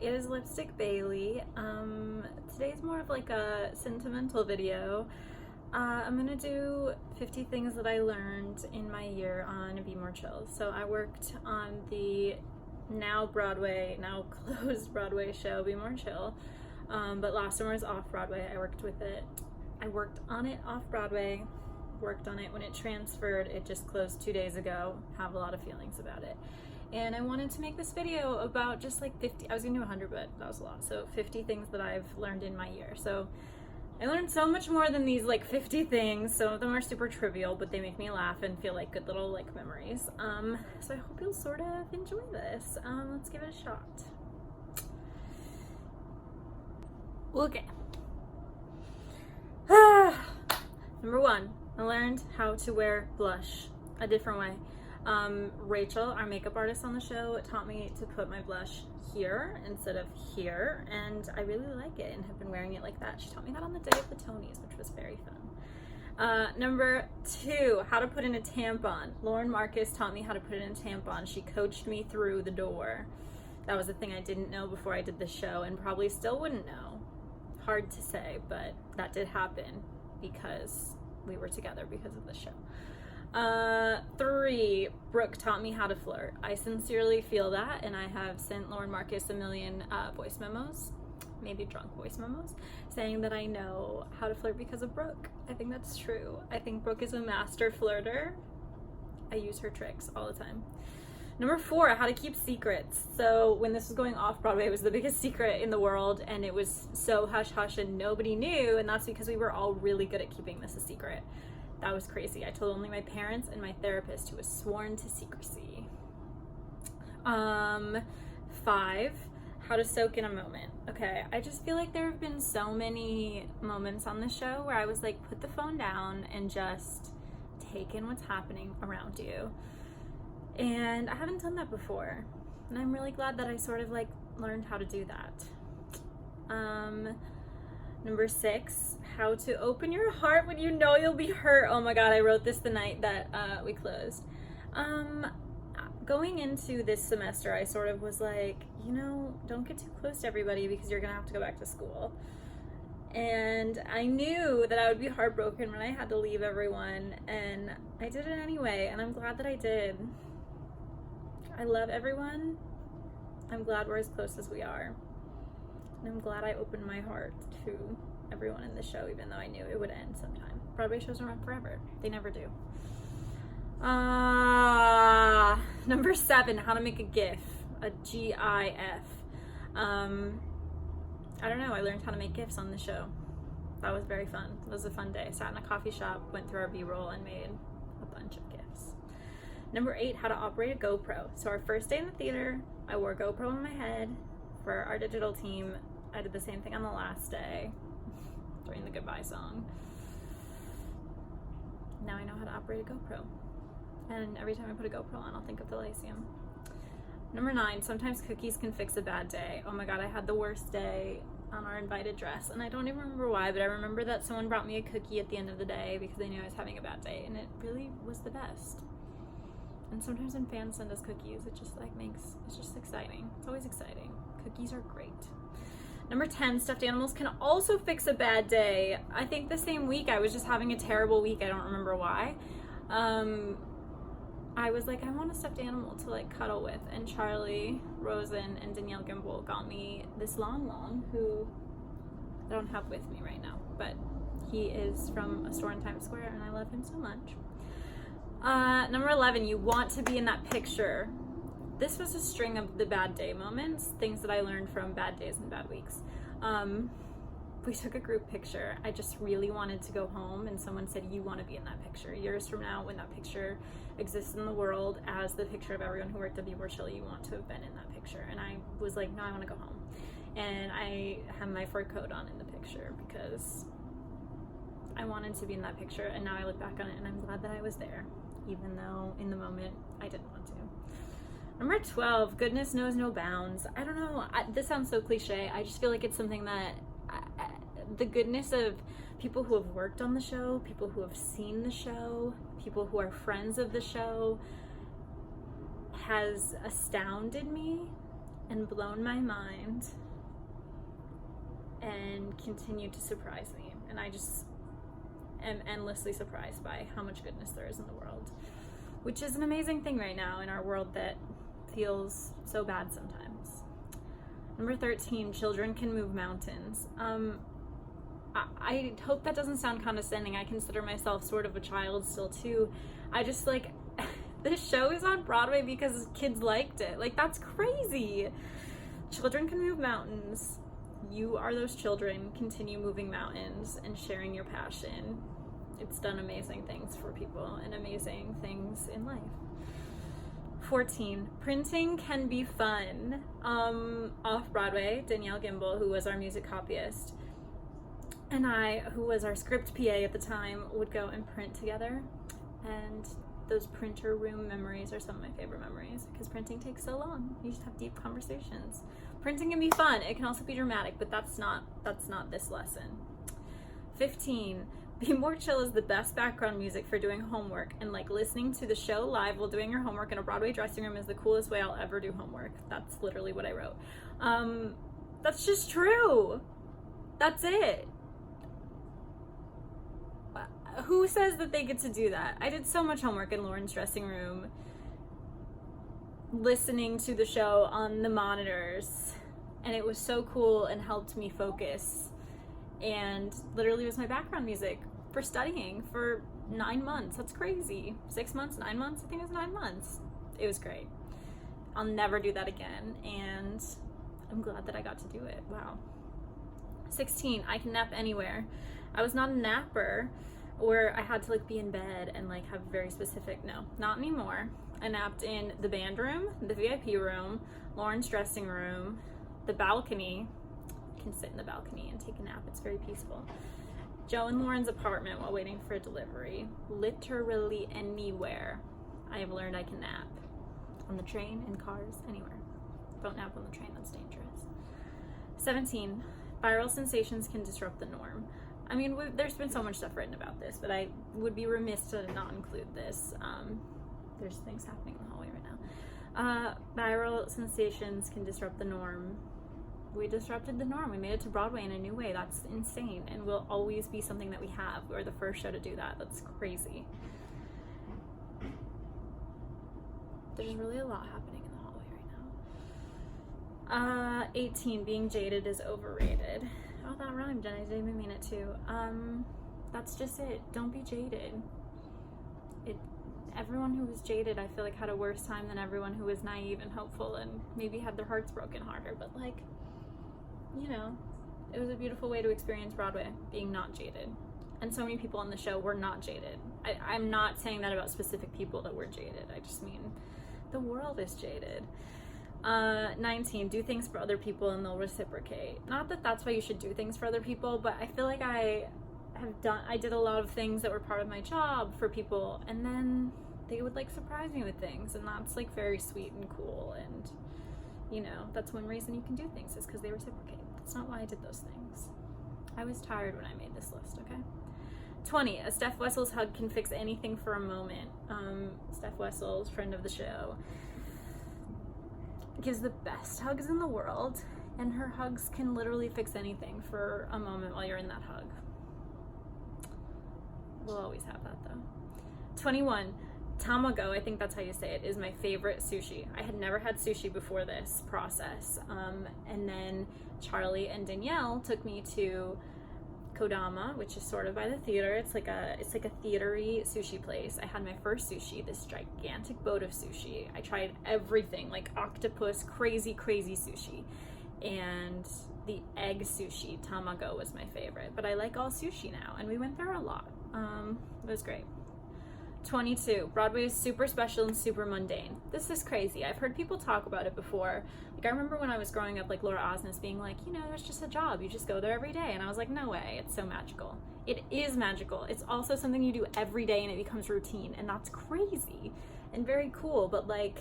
it is Lipstick Bailey. Today's more of like a sentimental video. I'm gonna do 50 things that I learned in my year on Be More Chill. So I worked on the now closed Broadway show, Be More Chill. But last summer was off Broadway. I worked on it off Broadway, worked on it when it transferred. It just closed 2 days ago. Have a lot of feelings about it. And I wanted to make this video about just like 50, I was gonna do 100, but that was a lot. So 50 things that I've learned in my year. So I learned so much more than these like 50 things. Some of them are super trivial, but they make me laugh and feel like good little like memories. So I hope you'll sort of enjoy this. Let's give it a shot. Okay. Number 1, I learned how to wear blush a different way. Rachel, our makeup artist on the show, taught me to put my blush here instead of here, and I really like it and have been wearing it like that. She taught me that on the day of the Tonys, which was very fun. Number 2, how to put in a tampon. Lauren Marcus taught me how to put in a tampon. She coached me through the door. That was a thing I didn't know before I did the show and probably still wouldn't know. Hard to say, but that did happen because we were together because of the show. 3, Brooke taught me how to flirt. I sincerely feel that, and I have sent Lauren Marcus a million voice memos, maybe drunk voice memos, saying that I know how to flirt because of Brooke. I think that's true. I think Brooke is a master flirter. I use her tricks all the time. Number 4, how to keep secrets. So when this was going off Broadway, it was the biggest secret in the world, and it was so hush hush and nobody knew, and that's because we were all really good at keeping this a secret. That was crazy. I told only my parents and my therapist, who was sworn to secrecy. 5, how to soak in a moment. Okay, I just feel like there have been so many moments on the show where I was like, put the phone down and just take in what's happening around you. And I haven't done that before. And I'm really glad that I sort of like learned how to do that. Number 6, how to open your heart when you know you'll be hurt. Oh my God, I wrote this the night that we closed. Going into this semester, I sort of was like, you know, don't get too close to everybody because you're gonna have to go back to school. And I knew that I would be heartbroken when I had to leave everyone, and I did it anyway, and I'm glad that I did. I love everyone. I'm glad we're as close as we are. And I'm glad I opened my heart to everyone in the show, even though I knew it would end sometime. Broadway shows don't run forever. They never do. Number 7, how to make a GIF. A GIF. I don't know, I learned how to make GIFs on the show. That was very fun. It was a fun day. Sat in a coffee shop, went through our B-roll, and made a bunch of GIFs. Number 8, how to operate a GoPro. So our first day in the theater, I wore a GoPro on my head. For our digital team, I did the same thing on the last day during the goodbye song. Now I know how to operate a GoPro. And every time I put a GoPro on, I'll think of the Lyceum. Number 9, sometimes cookies can fix a bad day. Oh my God, I had the worst day on our invited dress, and I don't even remember why, but I remember that someone brought me a cookie at the end of the day because they knew I was having a bad day, and it really was the best. And sometimes when fans send us cookies, it just it's just exciting. It's always exciting. Cookies are great. Number 10, stuffed animals can also fix a bad day. I think the same week I was just having a terrible week. I don't remember why. I was like, I want a stuffed animal to like cuddle with, and Charlie Rosen and Danielle Gimble got me this long, who I don't have with me right now, but he is from a store in Times Square, and I love him so much. Number 11, you want to be in that picture. This was a string of the bad day moments, things that I learned from bad days and bad weeks. We took a group picture. I just really wanted to go home, and someone said, you want to be in that picture. Years from now, when that picture exists in the world as the picture of everyone who worked at Be More Chill, you want to have been in that picture. And I was like, no, I want to go home. And I have my fur coat on in the picture because I wanted to be in that picture, and now I look back on it and I'm glad that I was there, even though in the moment I didn't want to. Number 12, goodness knows no bounds. I don't know, this sounds so cliche. I just feel like it's something that the goodness of people who have worked on the show, people who have seen the show, people who are friends of the show has astounded me and blown my mind and continue to surprise me. And I just am endlessly surprised by how much goodness there is in the world, which is an amazing thing right now in our world that feels so bad sometimes. Number 13, children can move mountains. I hope that doesn't sound condescending. I consider myself sort of a child still too. I just like, this show is on Broadway because kids liked it. Like, that's crazy. Children can move mountains. You are those children. Continue moving mountains and sharing your passion. It's done amazing things for people and amazing things in life. 14, printing can be fun. Off Broadway, Danielle Gimbel, who was our music copyist, and I, who was our script PA at the time, would go and print together. And those printer room memories are some of my favorite memories because printing takes so long. You just have deep conversations. Printing can be fun. It can also be dramatic, but that's not this lesson. 15, Be More Chill is the best background music for doing homework, and like listening to the show live while doing your homework in a Broadway dressing room is the coolest way I'll ever do homework. That's literally what I wrote. That's just true. That's it. Who says that they get to do that? I did so much homework in Lauren's dressing room, listening to the show on the monitors, and it was so cool and helped me focus, and literally was my background music for studying for 9 months. That's crazy. 6 months, 9 months? I think it was 9 months. It was great. I'll never do that again, and I'm glad that I got to do it. Wow. 16, I can nap anywhere. I was not a napper, where I had to like be in bed and like have very specific, no, not anymore. I napped in the band room, the VIP room, Lauren's dressing room, the balcony. I can sit in the balcony and take a nap. It's very peaceful. Joe and Lauren's apartment while waiting for a delivery. Literally anywhere. I have learned I can nap. On the train, in cars, anywhere. Don't nap on the train, that's dangerous. 17, viral sensations can disrupt the norm. I mean, there's been so much stuff written about this, but I would be remiss to not include this. There's things happening in the hallway right now. Viral sensations can disrupt the norm. We disrupted the norm. We made it to Broadway in a new way. That's insane, and will always be something that we have. We're the first show to do that. That's crazy. There's really a lot happening in the hallway right now. 18, being jaded is overrated. Oh, that rhymed, and I didn't even mean it to. That's just it. Don't be jaded. Everyone who was jaded, I feel like, had a worse time than everyone who was naive and hopeful and maybe had their hearts broken harder. But like, you know, it was a beautiful way to experience Broadway, being not jaded. And so many people on the show were not jaded. I'm not saying that about specific people that were jaded. I just mean the world is jaded. 19, do things for other people and they'll reciprocate. Not that that's why you should do things for other people, but I feel like I did a lot of things that were part of my job for people, and then they would like surprise me with things, and that's like very sweet and cool, and you know, that's one reason you can do things is because they reciprocate. That's not why I did those things. I was tired when I made this list, okay? 20, a Steph Wessels hug can fix anything for a moment. Steph Wessels, friend of the show, gives the best hugs in the world, and her hugs can literally fix anything for a moment while you're in that hug. We'll always have that though. 21, tamago, I think that's how you say it, is my favorite sushi. I had never had sushi before this process, and then Charlie and Danielle took me to Kodama, which is sort of by the theater. It's like a theatery sushi place. I had my first sushi, this gigantic boat of sushi. I tried everything, like octopus, crazy sushi, and the egg sushi, tamago, was my favorite. But I like all sushi now, and we went there a lot. It was great. 22, Broadway is super special and super mundane. This is crazy. I've heard people talk about it before. Like, I remember when I was growing up, like Laura Osnes being like, you know, there's just a job. You just go there every day. And I was like, no way. It's so magical. It is magical. It's also something you do every day and it becomes routine. And that's crazy and very cool. But like,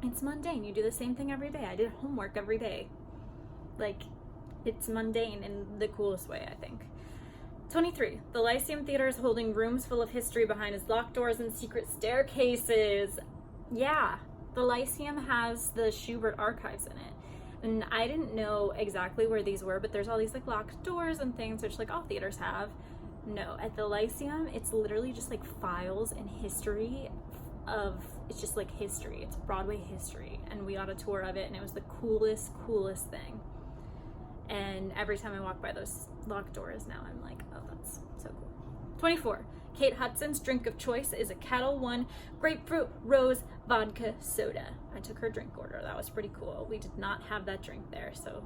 it's mundane. You do the same thing every day. I did homework every day. Like, it's mundane in the coolest way, I think. 23, the Lyceum Theater is holding rooms full of history behind its locked doors and secret staircases. Yeah, The Lyceum has the Schubert archives in it. And I didn't know exactly where these were, but there's all these like locked doors and things, which like all theaters have. No, at the Lyceum, it's literally just like files and history of, it's just like history. It's Broadway history. And we got a tour of it, and it was the coolest thing. And every time I walk by those locked doors now, I'm like, oh, that's so cool. 24. Kate Hudson's drink of choice is a Kettle One grapefruit rose vodka soda. I took her drink order. That was pretty cool. We did not have that drink there, so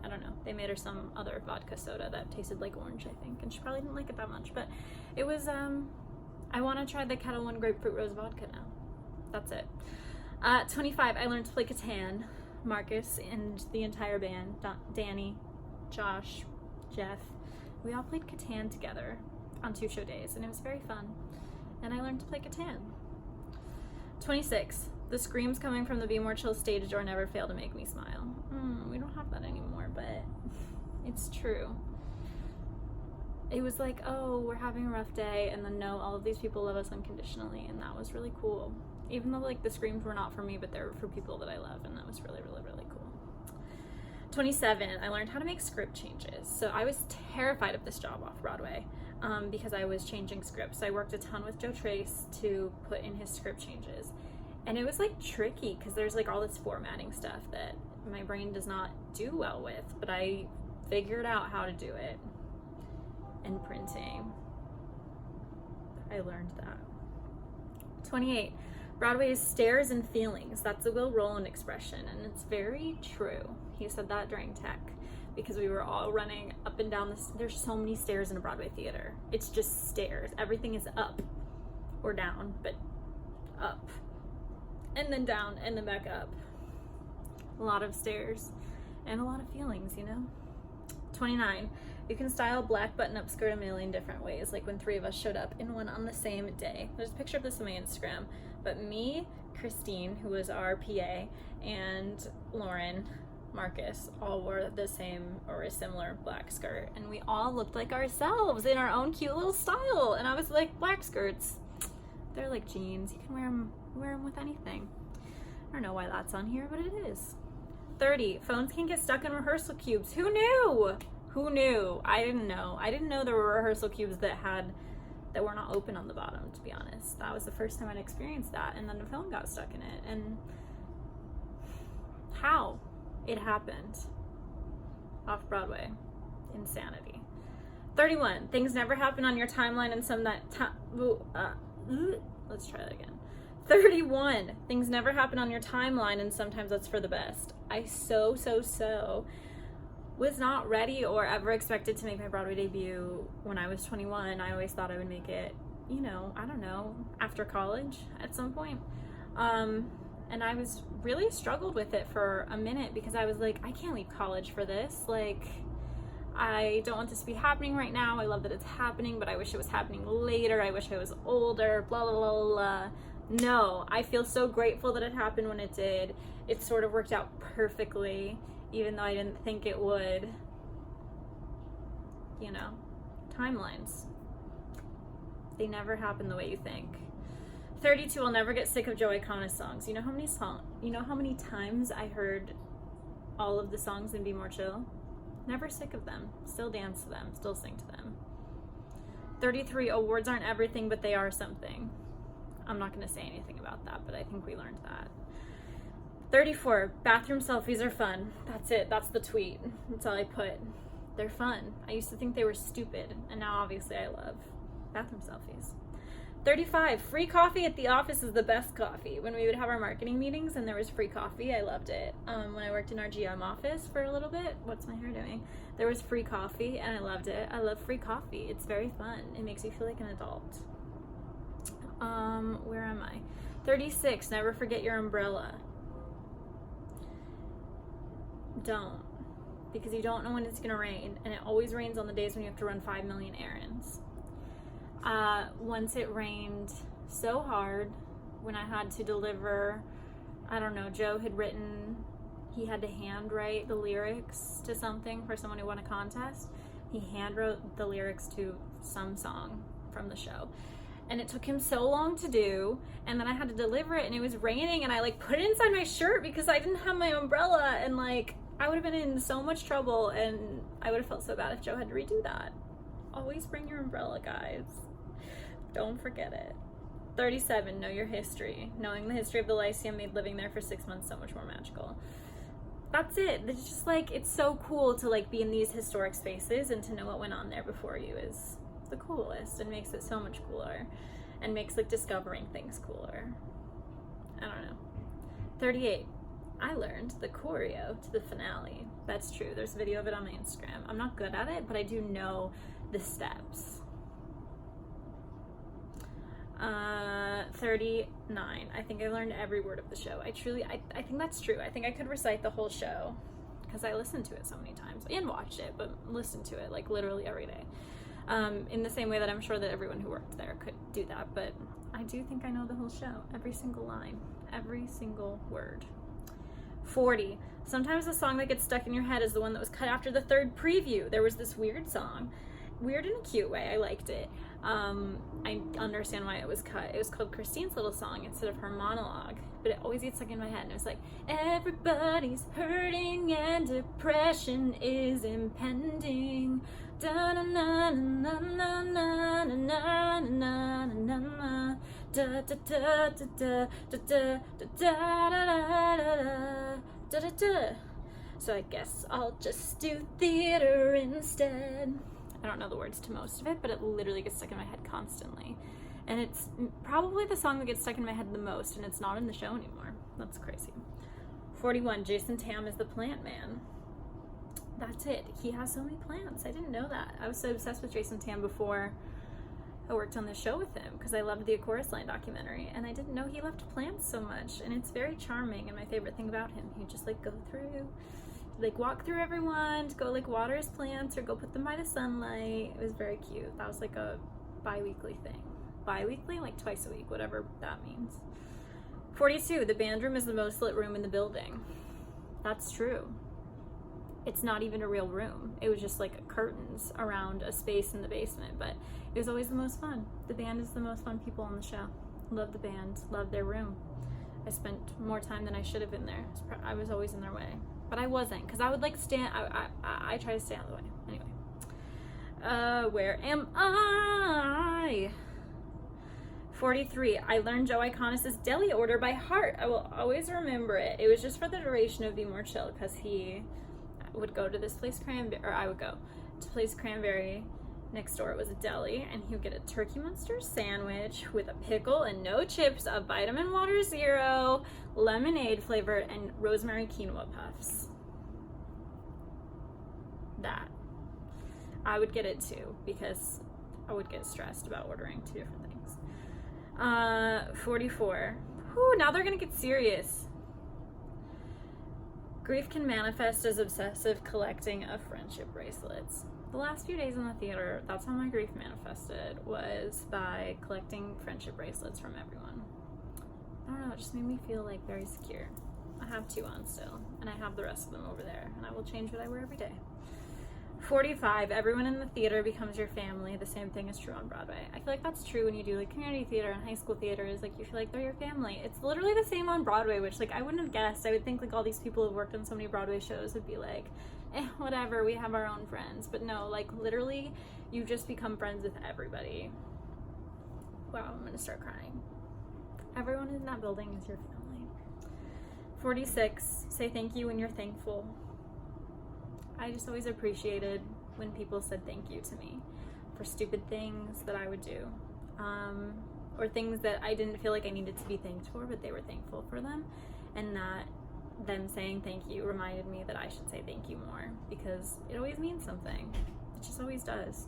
I don't know, they made her some other vodka soda that tasted like orange, I think, and she probably didn't like it that much, but it was, I want to try the Kettle One grapefruit rose vodka now. That's it. 25, I learned to play Catan. Marcus and the entire band, Danny, Josh, Jeff, we all played Catan together on 2 show days, and it was very fun, and I learned to play Catan. 26, the screams coming from the Be More Chill stage door never fail to make me smile. We don't have that anymore, but it's true. It was like, oh, we're having a rough day, and then no, all of these people love us unconditionally, and that was really cool. Even though like the screams were not for me, but they were for people that I love, and that was really cool. 27, I learned how to make script changes. So I was terrified of this job off Broadway because I was changing scripts. I worked a ton with Joe Trace to put in his script changes, and it was like tricky because there's like all this formatting stuff that my brain does not do well with, but I figured out how to do it. And printing, I learned that. 28, Broadway is stairs and feelings. That's a Will Rowland expression, and it's very true. He said that during tech because we were all running up and down this. There's so many stairs in a Broadway theater. It's just stairs. Everything is up or down, but up and then down and then back up. A lot of stairs and a lot of feelings, you know? 29, you can style black button-up skirt a million different ways, like when 3 of us showed up in one on the same day. There's a picture of this on my Instagram, but me, Christine, who was our PA, and Lauren, Marcus, all wore the same or a similar black skirt, and we all looked like ourselves in our own cute little style. And I was like, black skirts, they're like jeans. You can wear them with anything. I don't know why that's on here, but it is. 30, phones can get stuck in rehearsal cubes. Who knew? Who knew? I didn't know. I didn't know there were rehearsal cubes that were not open on the bottom, to be honest. That was the first time I'd experienced that, and then the phone got stuck in it. And how it happened off Broadway. Insanity. 31, things never happen on your timeline, and some that let's try that again. 31, things never happen on your timeline, and sometimes that's for the best. I so was not ready or ever expected to make my Broadway debut when I was 21. I always thought I would make it, you know, I don't know, after college at some point. And I was really struggled with it for a minute because I was like, I can't leave college for this. Like, I don't want this to be happening right now. I love that it's happening, but I wish it was happening later. I wish I was older, blah, blah, blah, blah. No, I feel so grateful that it happened when it did. It sort of worked out perfectly, even though I didn't think it would. You know, timelines. They never happen the way you think. 32, I'll never get sick of Joe Iconis songs. You know how many times I heard all of the songs in Be More Chill? Never sick of them. Still dance to them. Still sing to them. 33, awards aren't everything, but they are something. I'm not going to say anything about that, but I think we learned that. 34, bathroom selfies are fun. That's it. That's the tweet. That's all I put. They're fun. I used to think they were stupid, and now obviously I love bathroom selfies. 35, free coffee at the office is the best coffee. When we would have our marketing meetings and there was free coffee, I loved it. When I worked in our GM office for a little bit, what's my hair doing? There was free coffee and I loved it. I love free coffee. It's very fun. It makes you feel like an adult. Where am I? 36, never forget your umbrella. Don't. Because you don't know when it's gonna rain, and it always rains on the days when you have to run 5 million errands. Once it rained so hard when I had to deliver, I don't know, Joe had written, he had to handwrite the lyrics to something for someone who won a contest. He handwrote the lyrics to some song from the show. and it took him so long to do, and then I had to deliver it, and it was raining, and I like put it inside my shirt because I didn't have my umbrella, and like I would have been in so much trouble, and I would have felt so bad if Joe had to redo that. Always bring your umbrella, guys. Don't forget it. 37, know your history. Knowing the history of the Lyceum made living there for 6 months so much more magical. That's it. It's just like, it's so cool to like be in these historic spaces, and to know what went on there before you is the coolest, and makes it so much cooler, and makes like discovering things cooler. I don't know. 38, I learned the choreo to the finale. That's true. There's a video of it on my Instagram. I'm not good at it, but I do know the steps. 39, I think I learned every word of the show. I think that's true. I think I could recite the whole show because I listened to it so many times and watched it, but listened to it like literally every day. In the same way that I'm sure that everyone who worked there could do that, but I do think I know the whole show, every single line, every single word. 40, sometimes the song that gets stuck in your head is the one that was cut after the third preview. There was this weird song, weird in a cute way. I liked it. I understand why it was cut. It was called Christine's Little Song instead of her monologue, but it always gets stuck in my head, and it was like, everybody's hurting and depression is impending. Da na na na na na na na na na na da da da da da da da da da da da. So I guess I'll just do theater instead. I don't know the words to most of it, but it literally gets stuck in my head constantly. And it's probably the song that gets stuck in my head the most, and it's not in the show anymore. That's crazy. 41, Jason Tam is the plant man. That's it. He has so many plants. I didn't know that. I was so obsessed with Jason Tam before I worked on the show with him because I loved the A Chorus Line documentary, and I didn't know he loved plants so much, and it's very charming, and my favorite thing about him, he'd just like go through, like walk through everyone to go like water his plants or go put them by the sunlight. It was very cute. That was like a bi-weekly thing. Bi-weekly? Like twice a week, whatever that means. 42, the band room is the most lit room in the building. That's true. It's not even a real room. It was just like curtains around a space in the basement, but it was always the most fun. The band is the most fun people on the show. Love the band, love their room. I spent more time than I should have in there. I was always in their way. But I wasn't, because I would like stand, I try to stay out of the way. Anyway. Where am I? 43, I learned Joe Iconis' deli order by heart. I will always remember it. It was just for the duration of Be More Chill, because he would go to this place, I would go to place Cranberry. Next door it was a deli, and he would get a turkey monster sandwich with a pickle and no chips, a vitamin water zero, lemonade flavored, and rosemary quinoa puffs. That. I would get it too, because I would get stressed about ordering two different things. 44. Whew, now they're gonna get serious. Grief can manifest as obsessive collecting of friendship bracelets. The last few days in the theater, that's how my grief manifested, was by collecting friendship bracelets from everyone. I don't know, it just made me feel like very secure. I have 2 on still, and I have the rest of them over there, and I will change what I wear every day. 45, everyone in the theater becomes your family. The same thing is true on Broadway. I feel like that's true when you do like community theater and high school theater, is like you feel like they're your family. It's literally the same on Broadway, which like I wouldn't have guessed. I would think like all these people who've worked on so many Broadway shows would be like, whatever, we have our own friends. But no, like literally you just become friends with everybody. Wow, I'm gonna start crying. Everyone in that building is your family. 46, say thank you when you're thankful. I just always appreciated when people said thank you to me for stupid things that I would do, or things that I didn't feel like I needed to be thanked for, but they were thankful for them, and that them saying thank you reminded me that I should say thank you more, because it always means something. It just always does.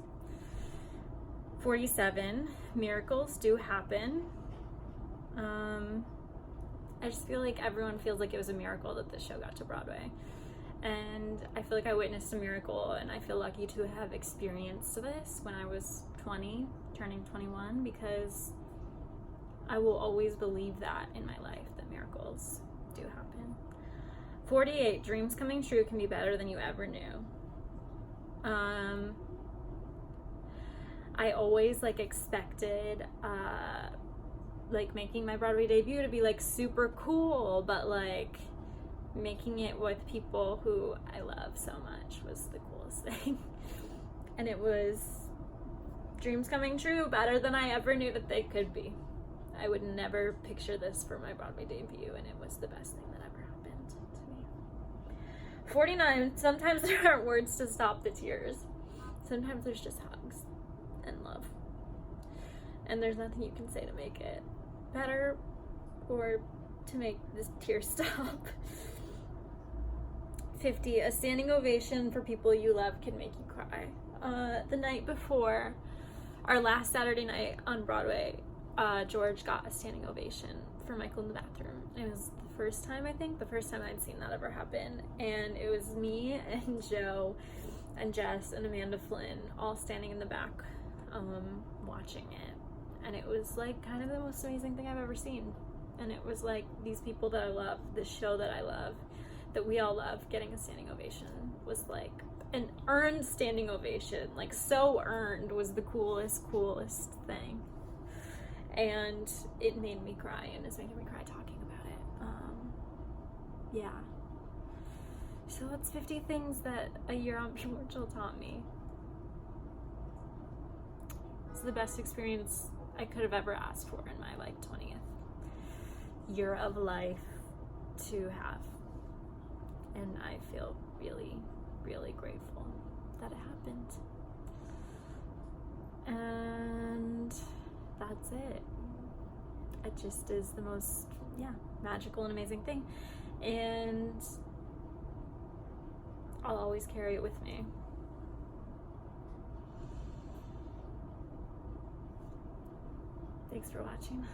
47, miracles do happen. I just feel like everyone feels like it was a miracle that this show got to Broadway. And I feel like I witnessed a miracle, and I feel lucky to have experienced this when I was 20, turning 21, because I will always believe that in my life, that miracles do happen. 48, dreams coming true can be better than you ever knew. I always like expected like making my Broadway debut to be like super cool, but like making it with people who I love so much was the coolest thing. And it was dreams coming true, better than I ever knew that they could be. I would never picture this for my Broadway debut, and it was the best thing that ever happened to me. 49, sometimes there aren't words to stop the tears. Sometimes there's just hugs and love. And there's nothing you can say to make it better or to make this tears stop. 50, a standing ovation for people you love can make you cry. The night before, our last Saturday night on Broadway, George got a standing ovation for Michael in the bathroom. It was the first time I'd seen that ever happen. And it was me and Joe and Jess and Amanda Flynn all standing in the back watching it. And it was like kind of the most amazing thing I've ever seen. And it was like these people that I love, this show that I love, that we all love, getting a standing ovation was like an earned standing ovation. Like so earned was the coolest thing. And it made me cry, and it's making me cry talking about it. Yeah. So that's 50 things that a year on Churchill taught me. It's the best experience I could have ever asked for in my like 20th year of life to have. And I feel really, really grateful that it happened. And that's it. It just is the most, magical and amazing thing. And I'll always carry it with me. Thanks for watching.